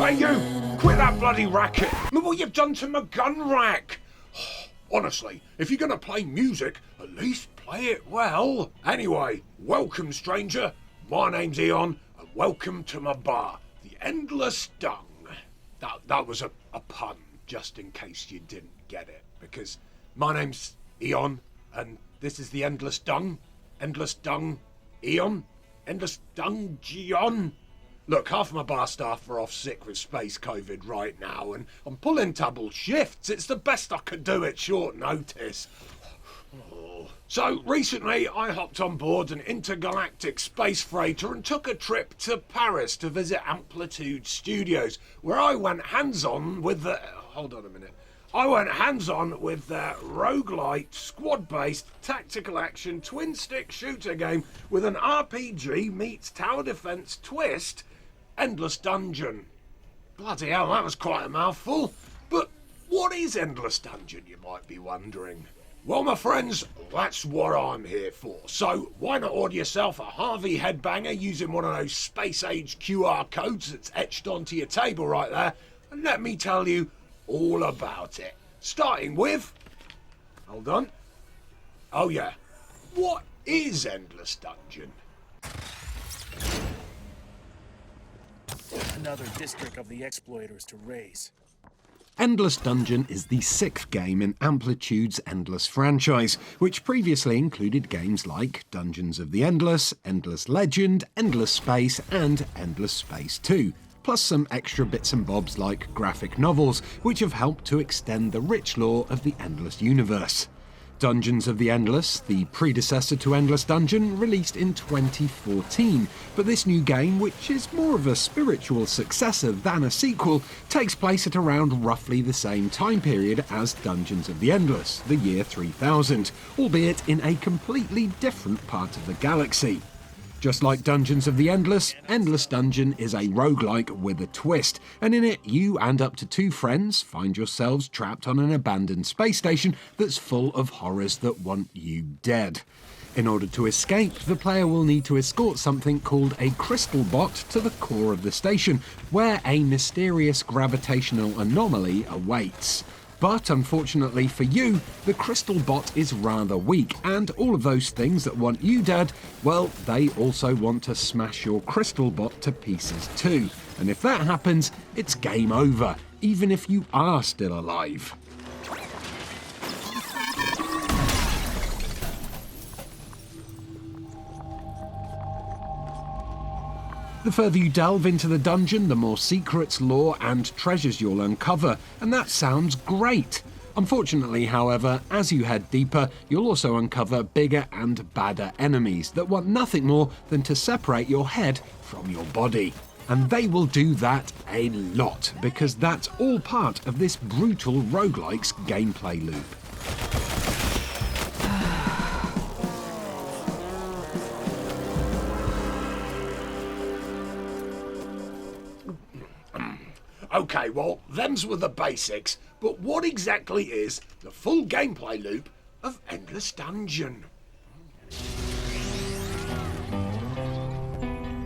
Hey you! Quit that bloody racket! Look what you've done to my gun rack! Honestly, if you're gonna play music, at least play it well. Anyway, welcome stranger. My name's Eon, and welcome to my bar, the Endless Dung. That was a pun, just in case you didn't get it, because my name's Eon, and this is the Endless Dung. Endless Dung, Eon? Endless Dung, Gion? Look, half my bar staff are off sick with space COVID right now, and I'm pulling double shifts. It's the best I could do at short notice. So recently I hopped on board an intergalactic space freighter and took a trip to Paris to visit Amplitude Studios, where I went hands-on with the... Hold on a minute. I went hands-on with their rogue-lite, squad-based, tactical action, twin-stick shooter game with an RPG meets tower defense twist, Endless Dungeon. Bloody hell, that was quite a mouthful. But what is Endless Dungeon, you might be wondering? Well, my friends, that's what I'm here for. So why not order yourself a Harvey headbanger using one of those space-age QR codes that's etched onto your table right there, and let me tell you all about it. Starting with... Hold on. Oh yeah. What is Endless Dungeon? Another district of the exploiters to raise. Endless Dungeon is the sixth game in Amplitude's Endless franchise, which previously included games like Dungeons of the Endless, Endless Legend, Endless Space, and Endless Space 2, plus some extra bits and bobs like graphic novels, which have helped to extend the rich lore of the Endless universe. Dungeons of the Endless, the predecessor to Endless Dungeon, released in 2014, but this new game, which is more of a spiritual successor than a sequel, takes place at around roughly the same time period as Dungeons of the Endless, the year 3000, albeit in a completely different part of the galaxy. Just like Dungeons of the Endless, Endless Dungeon is a roguelike with a twist, and in it you and up to 2 friends find yourselves trapped on an abandoned space station that's full of horrors that want you dead. In order to escape, the player will need to escort something called a crystal bot to the core of the station, where a mysterious gravitational anomaly awaits. But unfortunately for you, the crystal bot is rather weak, and all of those things that want you dead, well, they also want to smash your crystal bot to pieces too. And if that happens, it's game over, even if you are still alive. The further you delve into the dungeon, the more secrets, lore and treasures you'll uncover, and that sounds great. Unfortunately, however, as you head deeper, you'll also uncover bigger and badder enemies that want nothing more than to separate your head from your body. And they will do that a lot, because that's all part of this brutal roguelike's gameplay loop. Okay, well, them's were the basics, but what exactly is the full gameplay loop of Endless Dungeon?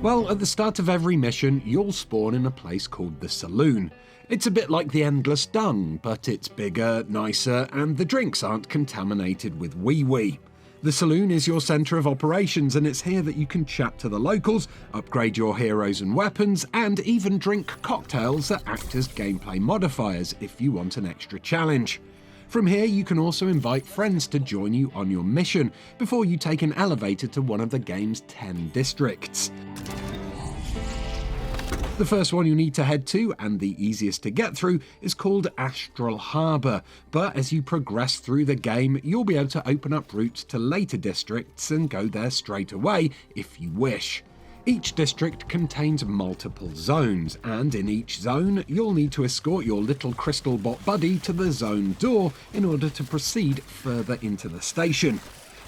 Well, at the start of every mission, you'll spawn in a place called the Saloon. It's a bit like the Endless Dung, but it's bigger, nicer, and the drinks aren't contaminated with wee-wee. The Saloon is your centre of operations, and it's here that you can chat to the locals, upgrade your heroes and weapons, and even drink cocktails that act as gameplay modifiers if you want an extra challenge. From here, you can also invite friends to join you on your mission, before you take an elevator to one of the game's 10 districts. The first one you need to head to, and the easiest to get through, is called Astral Harbour, but as you progress through the game, you'll be able to open up routes to later districts and go there straight away if you wish. Each district contains multiple zones, and in each zone, you'll need to escort your little crystal bot buddy to the zone door in order to proceed further into the station.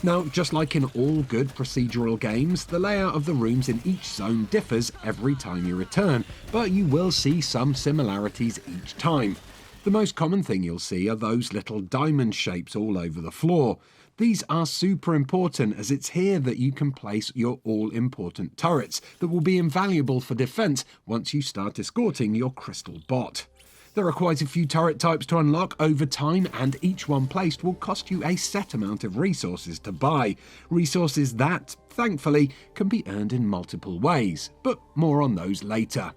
Now, just like in all good procedural games, the layout of the rooms in each zone differs every time you return, but you will see some similarities each time. The most common thing you'll see are those little diamond shapes all over the floor. These are super important as it's here that you can place your all-important turrets that will be invaluable for defense once you start escorting your crystal bot. There are quite a few turret types to unlock over time, and each one placed will cost you a set amount of resources to buy. Resources that, thankfully, can be earned in multiple ways, but more on those later.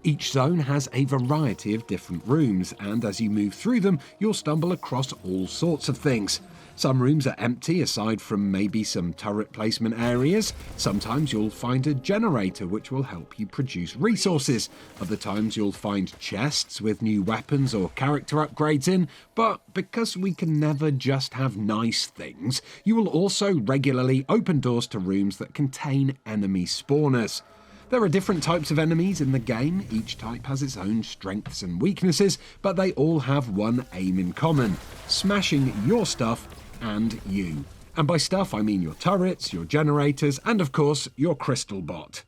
Each zone has a variety of different rooms, and as you move through them, you'll stumble across all sorts of things. Some rooms are empty aside from maybe some turret placement areas. Sometimes you'll find a generator which will help you produce resources. Other times you'll find chests with new weapons or character upgrades in, but because we can never just have nice things, you will also regularly open doors to rooms that contain enemy spawners. There are different types of enemies in the game. Each type has its own strengths and weaknesses, but they all have one aim in common: smashing your stuff and you. And by stuff I mean your turrets, your generators, and of course your crystal bot.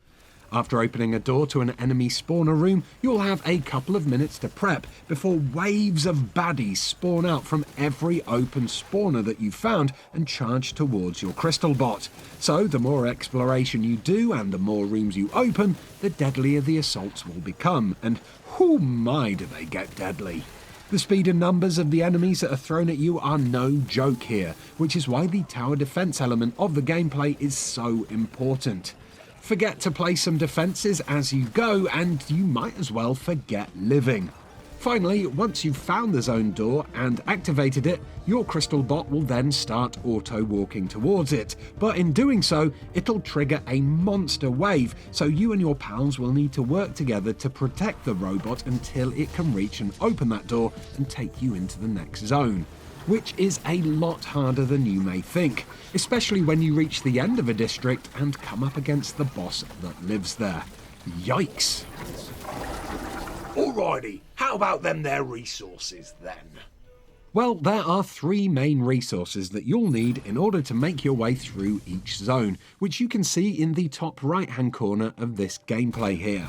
After opening a door to an enemy spawner room, you'll have a couple of minutes to prep before waves of baddies spawn out from every open spawner that you've found and charge towards your crystal bot. So the more exploration you do and the more rooms you open, the deadlier the assaults will become, and whoo my do they get deadly. The speed and numbers of the enemies that are thrown at you are no joke here, which is why the tower defense element of the gameplay is so important. Forget to place some defenses as you go, and you might as well forget living. Finally, once you've found the zone door and activated it, your crystal bot will then start auto-walking towards it. But in doing so, it'll trigger a monster wave, so you and your pals will need to work together to protect the robot until it can reach and open that door and take you into the next zone. Which is a lot harder than you may think, especially when you reach the end of a district and come up against the boss that lives there. Yikes! Alrighty, how about them there resources then? Well, there are three main resources that you'll need in order to make your way through each zone, which you can see in the top right-hand corner of this gameplay here.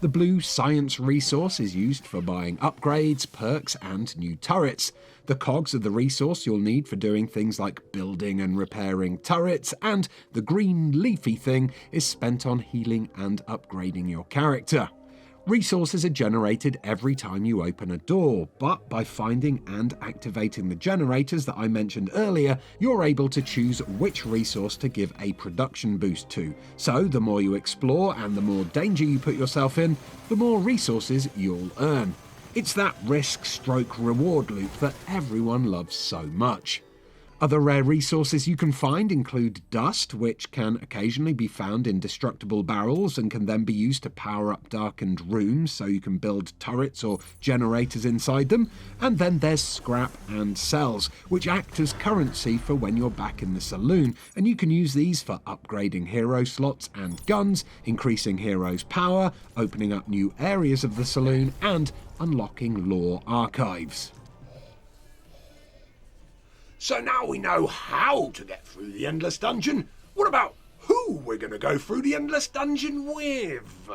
The blue science resource is used for buying upgrades, perks, and new turrets. The cogs are the resource you'll need for doing things like building and repairing turrets, and the green leafy thing is spent on healing and upgrading your character. Resources are generated every time you open a door, but by finding and activating the generators that I mentioned earlier, you're able to choose which resource to give a production boost to. So the more you explore and the more danger you put yourself in, the more resources you'll earn. It's that risk-stroke-reward loop that everyone loves so much. Other rare resources you can find include dust, which can occasionally be found in destructible barrels and can then be used to power up darkened rooms so you can build turrets or generators inside them. And then there's scrap and cells, which act as currency for when you're back in the saloon, and you can use these for upgrading hero slots and guns, increasing heroes' power, opening up new areas of the saloon, and unlocking lore archives. So now we know how to get through the Endless Dungeon. What about who we're going to go through the Endless Dungeon with?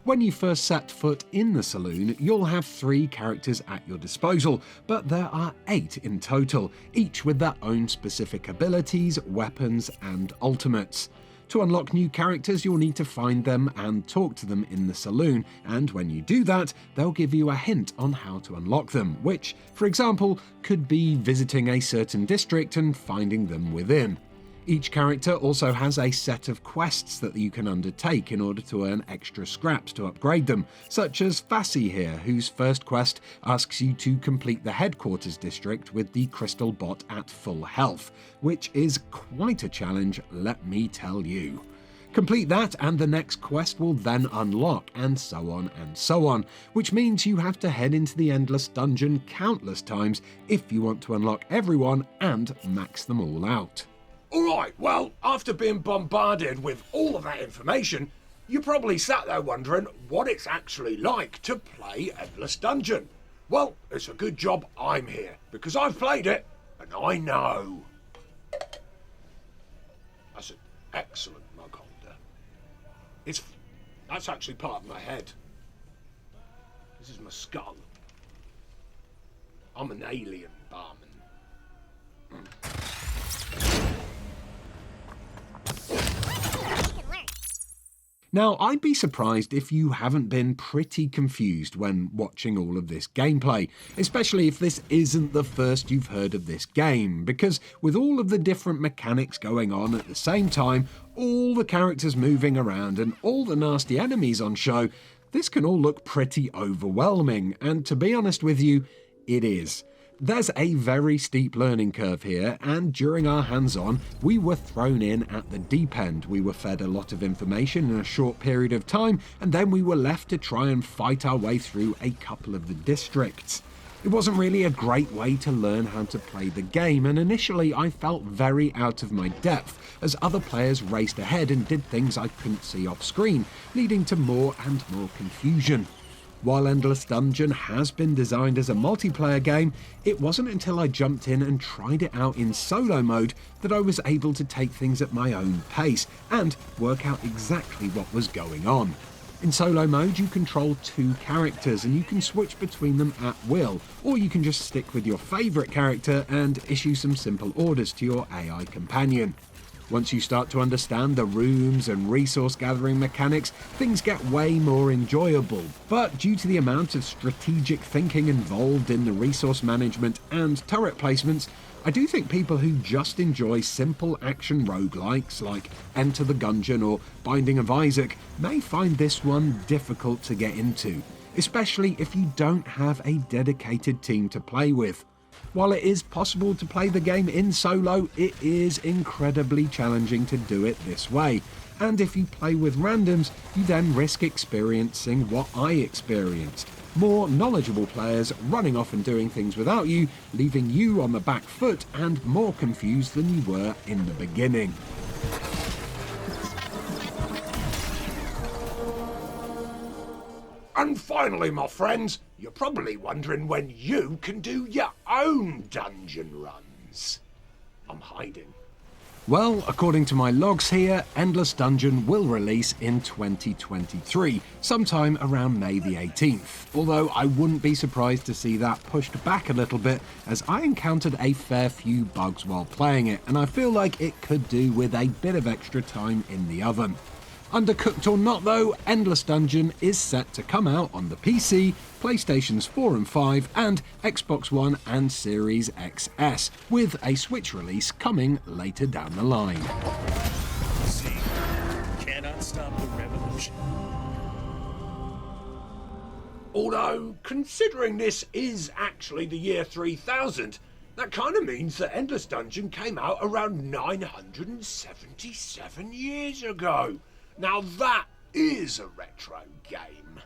When you first set foot in the saloon, you'll have 3 characters at your disposal, but there are 8 in total, each with their own specific abilities, weapons, and ultimates. To unlock new characters, you'll need to find them and talk to them in the saloon, and when you do that, they'll give you a hint on how to unlock them, which, for example, could be visiting a certain district and finding them within. Each character also has a set of quests that you can undertake in order to earn extra scraps to upgrade them, such as Fassi here, whose first quest asks you to complete the headquarters district with the crystal bot at full health, which is quite a challenge, let me tell you. Complete that and the next quest will then unlock, and so on, which means you have to head into the Endless Dungeon countless times if you want to unlock everyone and max them all out. Alright, well, after being bombarded with all of that information, you probably sat there wondering what it's actually like to play Endless Dungeon. Well, it's a good job I'm here, because I've played it, and I know. That's an excellent mug holder. That's actually part of my head. This is my skull. I'm an alien barman. Now, I'd be surprised if you haven't been pretty confused when watching all of this gameplay, especially if this isn't the first you've heard of this game, because with all of the different mechanics going on at the same time, all the characters moving around and all the nasty enemies on show, this can all look pretty overwhelming, and to be honest with you, it is. There's a very steep learning curve here, and during our hands-on, we were thrown in at the deep end. We were fed a lot of information in a short period of time, and then we were left to try and fight our way through a couple of the districts. It wasn't really a great way to learn how to play the game, and initially I felt very out of my depth, as other players raced ahead and did things I couldn't see off screen, leading to more and more confusion. While Endless Dungeon has been designed as a multiplayer game, it wasn't until I jumped in and tried it out in solo mode that I was able to take things at my own pace and work out exactly what was going on. In solo mode, you control 2 characters and you can switch between them at will, or you can just stick with your favourite character and issue some simple orders to your AI companion. Once you start to understand the rooms and resource gathering mechanics, things get way more enjoyable. But due to the amount of strategic thinking involved in the resource management and turret placements, I do think people who just enjoy simple action roguelikes like Enter the Gungeon or Binding of Isaac may find this one difficult to get into, especially if you don't have a dedicated team to play with. While it is possible to play the game in solo, it is incredibly challenging to do it this way. And if you play with randoms, you then risk experiencing what I experienced. More knowledgeable players running off and doing things without you, leaving you on the back foot and more confused than you were in the beginning. And finally, my friends, you're probably wondering when you can do your own dungeon runs. I'm hiding. Well, according to my logs here, Endless Dungeon will release in 2023, sometime around May the 18th, although I wouldn't be surprised to see that pushed back a little bit, as I encountered a fair few bugs while playing it, and I feel like it could do with a bit of extra time in the oven. Undercooked or not though, Endless Dungeon is set to come out on the PC, PlayStations 4 and 5 and Xbox One and Series XS, with a Switch release coming later down the line. See, cannot stop the revolution. Although, considering this is actually the year 3000, that kind of means that Endless Dungeon came out around 977 years ago. Now that is a retro game.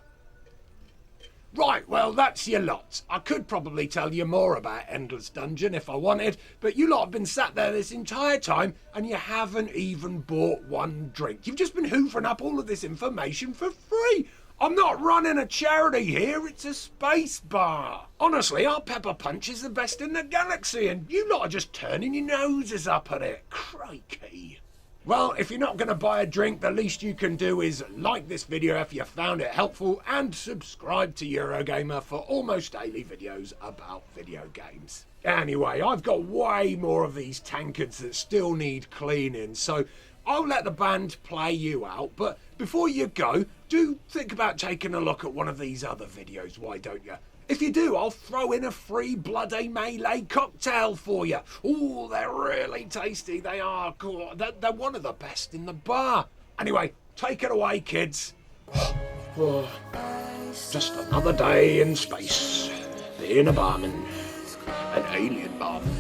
Right, well that's your lot. I could probably tell you more about Endless Dungeon if I wanted, but you lot have been sat there this entire time and you haven't even bought one drink. You've just been hoovering up all of this information for free. I'm not running a charity here, it's a space bar. Honestly, our pepper punch is the best in the galaxy and you lot are just turning your noses up at it. Crikey. Well, if you're not going to buy a drink, the least you can do is like this video if you found it helpful and subscribe to Eurogamer for almost daily videos about video games. Anyway, I've got way more of these tankards that still need cleaning, so I'll let the band play you out, but before you go, do think about taking a look at one of these other videos, why don't you? If you do, I'll throw in a free Bloody Melee cocktail for you. Oh, they're really tasty. They are. They're one of the best in the bar. Anyway, take it away, kids. Just another day in space. Being a barman. An alien barman.